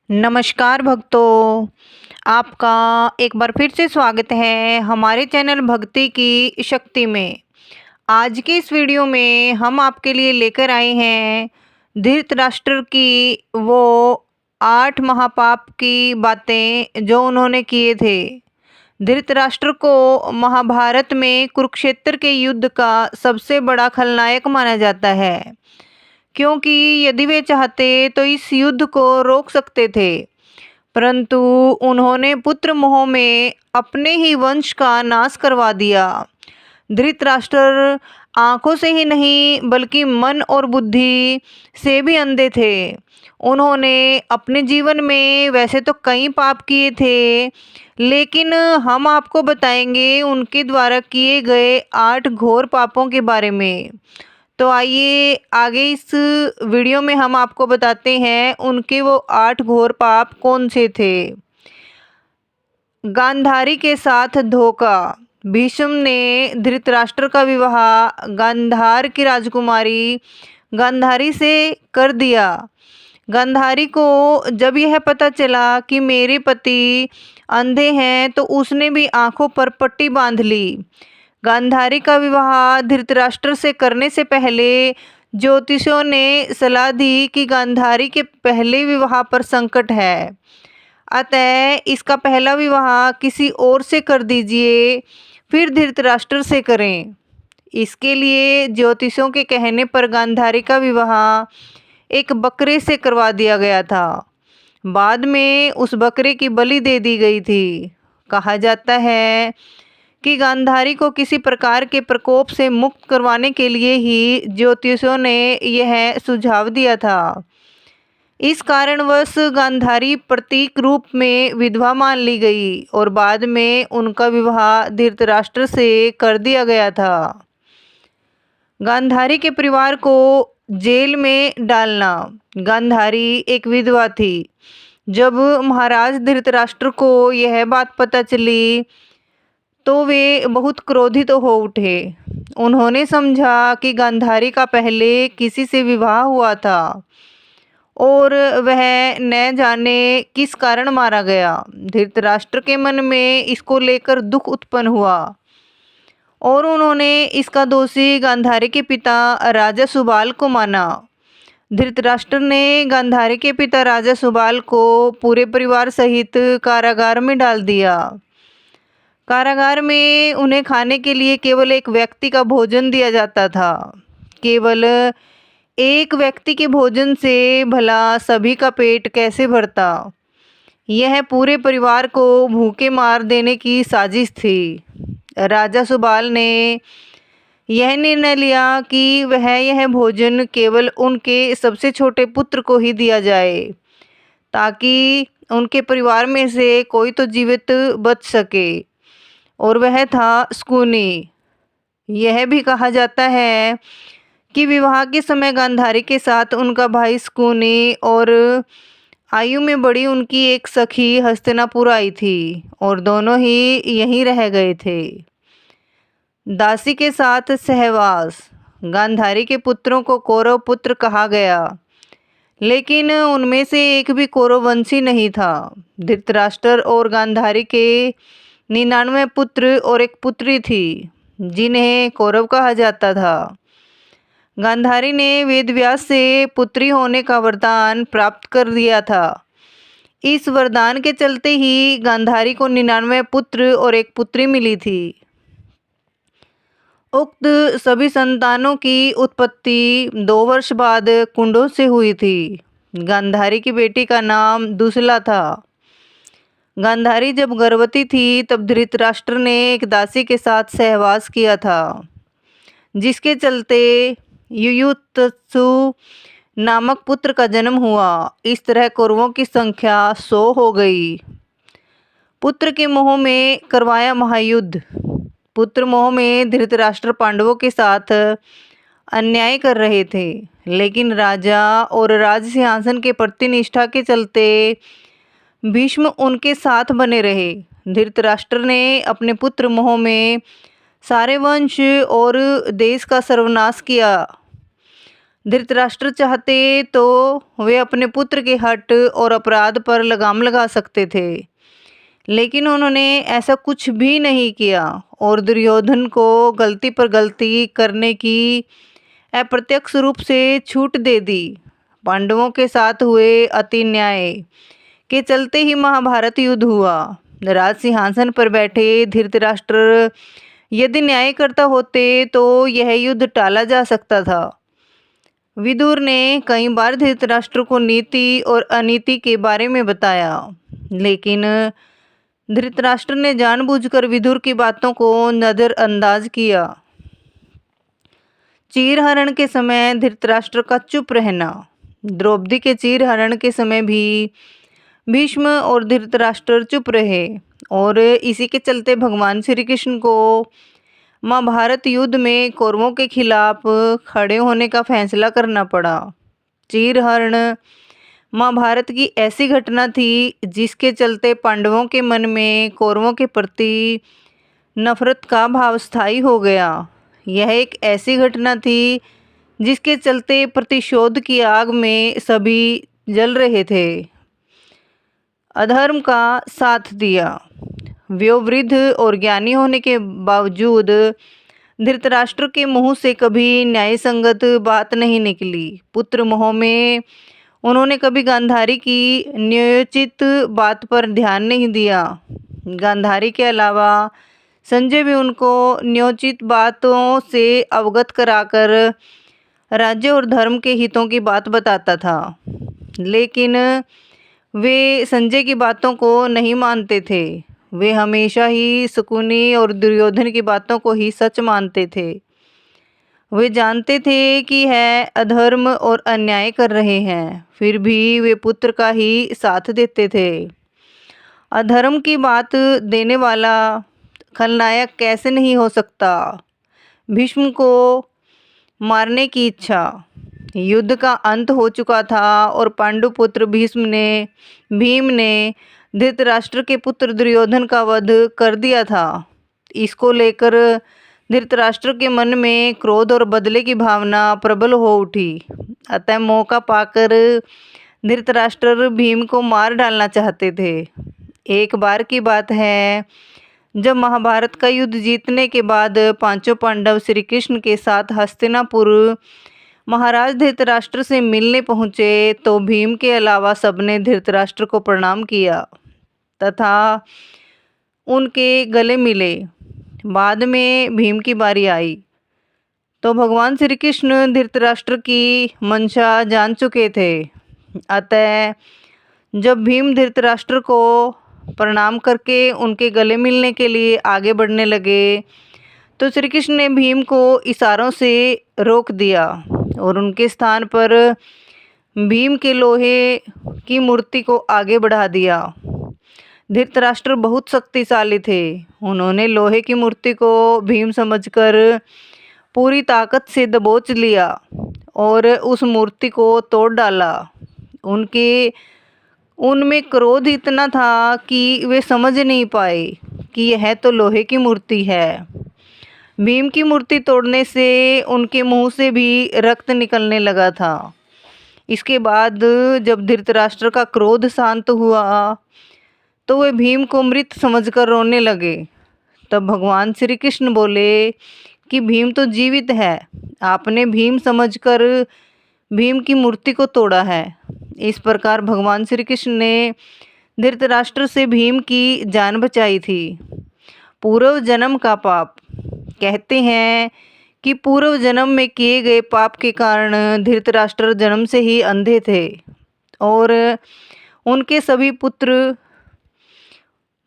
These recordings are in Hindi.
नमस्कार भक्तों, आपका एक बार फिर से स्वागत है हमारे चैनल भक्ति की शक्ति में। आज के इस वीडियो में हम आपके लिए लेकर आए हैं धृतराष्ट्र की वो 8 महापाप की बातें जो उन्होंने किए थे। धृतराष्ट्र को महाभारत में कुरुक्षेत्र के युद्ध का सबसे बड़ा खलनायक माना जाता है, क्योंकि यदि वे चाहते तो इस युद्ध को रोक सकते थे, परंतु उन्होंने पुत्र मोह में अपने ही वंश का नाश करवा दिया। धृतराष्ट्र आंखों से ही नहीं बल्कि मन और बुद्धि से भी अंधे थे। उन्होंने अपने जीवन में वैसे तो कई पाप किए थे, लेकिन हम आपको बताएंगे उनके द्वारा किए गए 8 घोर पापों के बारे में। तो आइए आगे इस वीडियो में हम आपको बताते हैं उनके वो 8 घोर पाप कौन से थे। गांधारी के साथ धोखा। भीष्म ने धृतराष्ट्र का विवाह गांधार की राजकुमारी गांधारी से कर दिया। गांधारी को जब यह पता चला कि मेरे पति अंधे हैं तो उसने भी आंखों पर पट्टी बांध ली। गांधारी का विवाह धृतराष्ट्र से करने से पहले ज्योतिषियों ने सलाह दी कि गांधारी के पहले विवाह पर संकट है, अतः इसका पहला विवाह किसी और से कर दीजिए, फिर धृतराष्ट्र से करें। इसके लिए ज्योतिषियों के कहने पर गांधारी का विवाह एक बकरे से करवा दिया गया था। बाद में उस बकरे की बलि दे दी गई थी। कहा जाता है कि गांधारी को किसी प्रकार के प्रकोप से मुक्त करवाने के लिए ही ज्योतिषियों ने यह सुझाव दिया था। इस कारणवश गांधारी प्रतीक रूप में विधवा मान ली गई और बाद में उनका विवाह धृतराष्ट्र से कर दिया गया था। गांधारी के परिवार को जेल में डालना। गांधारी एक विधवा थी। जब महाराज धृतराष्ट्र को यह बात पता चली तो वे बहुत क्रोधित हो उठे। उन्होंने समझा कि गांधारी का पहले किसी से विवाह हुआ था और वह न जाने किस कारण मारा गया। धृतराष्ट्र के मन में इसको लेकर दुख उत्पन्न हुआ और उन्होंने इसका दोषी गांधारी के पिता राजा सुबाल को माना। धृतराष्ट्र ने गांधारी के पिता राजा सुबाल को पूरे परिवार सहित कारागार में डाल दिया। कारागार में उन्हें खाने के लिए केवल एक व्यक्ति का भोजन दिया जाता था। केवल एक व्यक्ति के भोजन से भला सभी का पेट कैसे भरता। यह पूरे परिवार को भूखे मार देने की साजिश थी। राजा सुबाल ने यह निर्णय लिया कि वह यह भोजन केवल उनके सबसे छोटे पुत्र को ही दिया जाए, ताकि उनके परिवार में से कोई तो जीवित बच सके, और वह था शकुनी। यह भी कहा जाता है कि विवाह के समय गांधारी के साथ उनका भाई शकुनी और आयु में बड़ी उनकी एक सखी हस्तिनापुर आई थी और दोनों ही यहीं रह गए थे। दासी के साथ सहवास। गांधारी के पुत्रों को कौरव पुत्र कहा गया, लेकिन उनमें से एक भी कौरववंशी नहीं था। धृतराष्ट्र और गांधारी के 99 पुत्र और एक पुत्री थी, जिन्हें कौरव कहा जाता था। गांधारी ने वेदव्यास से पुत्री होने का वरदान प्राप्त कर दिया था। इस वरदान के चलते ही गांधारी को 99 पुत्र और एक पुत्री मिली थी। उक्त सभी संतानों की उत्पत्ति 2 वर्ष बाद कुंडों से हुई थी। गांधारी की बेटी का नाम दुसला था। गांधारी जब गर्भवती थी तब धृतराष्ट्र ने एक दासी के साथ सहवास किया था, जिसके चलते युयुत्सु नामक पुत्र का जन्म हुआ। इस तरह कौरवों की संख्या 100 हो गई। पुत्र के मोह में करवाया महायुद्ध। पुत्र मोह में धृतराष्ट्र पांडवों के साथ अन्याय कर रहे थे, लेकिन राजा और राज सिंहासन के प्रति निष्ठा के चलते भीष्म उनके साथ बने रहे। धृतराष्ट्र ने अपने पुत्र मोह में सारे वंश और देश का सर्वनाश किया। धृतराष्ट्र चाहते तो वे अपने पुत्र के हठ और अपराध पर लगाम लगा सकते थे, लेकिन उन्होंने ऐसा कुछ भी नहीं किया और दुर्योधन को गलती पर गलती करने की अप्रत्यक्ष रूप से छूट दे दी। पांडवों के साथ हुए अति न्याय के चलते ही महाभारत युद्ध हुआ। राज सिंहासन पर बैठे धृतराष्ट्र यदि न्याय करता होते तो यह युद्ध टाला जा सकता था। विदुर ने कई बार धृतराष्ट्र को नीति और अनीति के बारे में बताया, लेकिन धृतराष्ट्र ने जानबूझकर विदुर की बातों को नजरअंदाज किया। चीरहरण के समय धृतराष्ट्र का चुप रहना। द्रौपदी के चीरहरण के समय भी भीष्म और धृतराष्ट्र चुप रहे और इसी के चलते भगवान श्री कृष्ण को महाभारत युद्ध में कौरवों के खिलाफ खड़े होने का फैसला करना पड़ा। चीरहरण महाभारत की ऐसी घटना थी जिसके चलते पांडवों के मन में कौरवों के प्रति नफरत का भाव स्थायी हो गया। यह एक ऐसी घटना थी जिसके चलते प्रतिशोध की आग में सभी जल रहे थे। अधर्म का साथ दिया। वयोवृद्ध और ज्ञानी होने के बावजूद धृतराष्ट्र के मुंह से कभी न्यायसंगत बात नहीं निकली। पुत्र मोह में उन्होंने कभी गांधारी की न्यायोचित बात पर ध्यान नहीं दिया। गांधारी के अलावा संजय भी उनको न्यायोचित बातों से अवगत कराकर राज्य और धर्म के हितों की बात बताता था, लेकिन वे संजय की बातों को नहीं मानते थे। वे हमेशा ही शकुनी और दुर्योधन की बातों को ही सच मानते थे। वे जानते थे कि है अधर्म और अन्याय कर रहे हैं, फिर भी वे पुत्र का ही साथ देते थे। अधर्म की बात देने वाला खलनायक कैसे नहीं हो सकता। भीष्म को मारने की इच्छा। युद्ध का अंत हो चुका था और पांडुपुत्र भीम ने धृतराष्ट्र के पुत्र दुर्योधन का वध कर दिया था। इसको लेकर धृतराष्ट्र के मन में क्रोध और बदले की भावना प्रबल हो उठी। अतः मौका पाकर धृतराष्ट्र भीम को मार डालना चाहते थे। एक बार की बात है, जब महाभारत का युद्ध जीतने के बाद पांचों पांडव श्री कृष्ण के साथ हस्तिनापुर महाराज धृतराष्ट्र से मिलने पहुँचे तो भीम के अलावा सबने धृतराष्ट्र को प्रणाम किया तथा उनके गले मिले। बाद में भीम की बारी आई तो भगवान श्री कृष्ण धृतराष्ट्र की मंशा जान चुके थे। अतः जब भीम धृतराष्ट्र को प्रणाम करके उनके गले मिलने के लिए आगे बढ़ने लगे तो श्री कृष्ण ने भीम को इशारों से रोक दिया और उनके स्थान पर भीम के लोहे की मूर्ति को आगे बढ़ा दिया। धृतराष्ट्र बहुत शक्तिशाली थे। उन्होंने लोहे की मूर्ति को भीम समझकर पूरी ताकत से दबोच लिया और उस मूर्ति को तोड़ डाला। उनमें क्रोध इतना था कि वे समझ नहीं पाए कि यह तो लोहे की मूर्ति है। भीम की मूर्ति तोड़ने से उनके मुंह से भी रक्त निकलने लगा था। इसके बाद जब धृतराष्ट्र का क्रोध शांत हुआ तो वे भीम को मृत समझकर रोने लगे। तब भगवान श्री कृष्ण बोले कि भीम तो जीवित है, आपने भीम समझकर भीम की मूर्ति को तोड़ा है। इस प्रकार भगवान श्री कृष्ण ने धृतराष्ट्र से भीम की जान बचाई थी। पूर्व जन्म का पाप। कहते हैं कि पूर्व जन्म में किए गए पाप के कारण धृतराष्ट्र जन्म से ही अंधे थे और उनके सभी पुत्र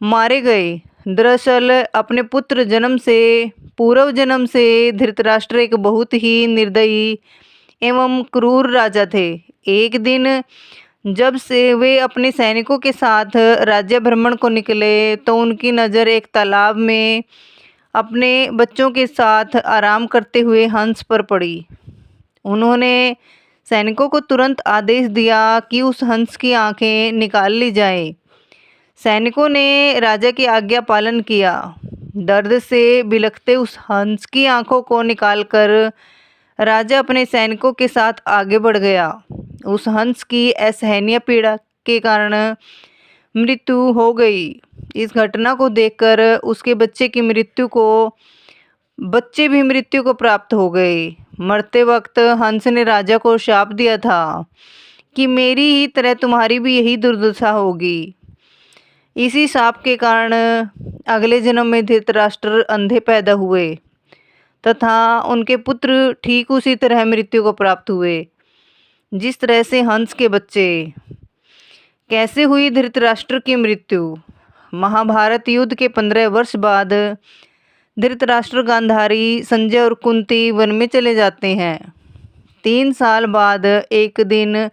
मारे गए। दरअसल अपने पुत्र जन्म से पूर्व जन्म से धृतराष्ट्र एक बहुत ही निर्दयी एवं क्रूर राजा थे। एक दिन जब से वे अपने सैनिकों के साथ राज्य भ्रमण को निकले तो उनकी नज़र एक तालाब में अपने बच्चों के साथ आराम करते हुए हंस पर पड़ी। उन्होंने सैनिकों को तुरंत आदेश दिया कि उस हंस की आंखें निकाल ली जाए। सैनिकों ने राजा की आज्ञा पालन किया। दर्द से बिलखते उस हंस की आंखों को निकालकर राजा अपने सैनिकों के साथ आगे बढ़ गया। उस हंस की असहनीय पीड़ा के कारण मृत्यु हो गई। इस घटना को देखकर उसके बच्चे भी मृत्यु को प्राप्त हो गए। मरते वक्त हंस ने राजा को शाप दिया था कि मेरी ही तरह तुम्हारी भी यही दुर्दशा होगी। इसी शाप के कारण अगले जन्म में धृतराष्ट्र अंधे पैदा हुए तथा उनके पुत्र ठीक उसी तरह मृत्यु को प्राप्त हुए जिस तरह से हंस के बच्चे। कैसे हुई धृतराष्ट्र की मृत्यु? महाभारत युद्ध के 15 वर्ष बाद धृतराष्ट्र, गांधारी, संजय और कुंती वन में चले जाते हैं। 3 साल बाद एक दिन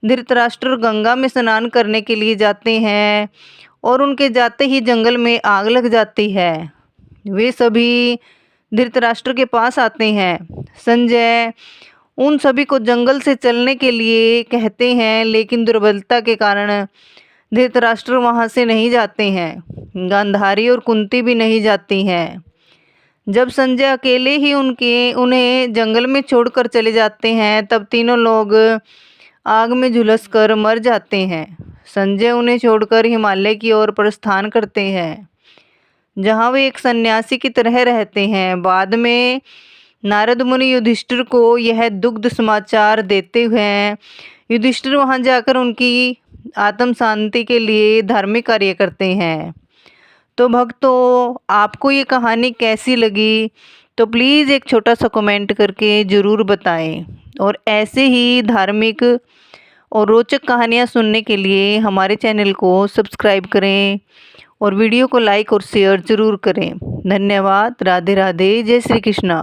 धृतराष्ट्र गंगा में स्नान करने के लिए जाते हैं और उनके जाते ही जंगल में आग लग जाती है। वे सभी धृतराष्ट्र के पास आते हैं। संजय उन सभी को जंगल से चलने के लिए कहते हैं, लेकिन दुर्बलता के कारण धृतराष्ट्र वहां से नहीं जाते हैं। गांधारी और कुंती भी नहीं जाती हैं। जब संजय अकेले ही उन्हें जंगल में छोड़कर चले जाते हैं, तब तीनों लोग आग में झुलसकर मर जाते हैं। संजय उन्हें छोड़कर हिमालय की ओर प्रस्थान करते हैं, जहाँ वे एक सन्यासी की तरह रहते हैं। बाद में नारद मुनि युधिष्ठिर को यह दुग्ध समाचार देते हुए युधिष्ठिर वहां जाकर उनकी आत्म शांति के लिए धार्मिक कार्य करते हैं। तो भक्तों, आपको ये कहानी कैसी लगी तो प्लीज़ एक छोटा सा कमेंट करके ज़रूर बताएं। और ऐसे ही धार्मिक और रोचक कहानियाँ सुनने के लिए हमारे चैनल को सब्सक्राइब करें और वीडियो को लाइक और शेयर ज़रूर करें। धन्यवाद। राधे राधे। जय श्री कृष्णा।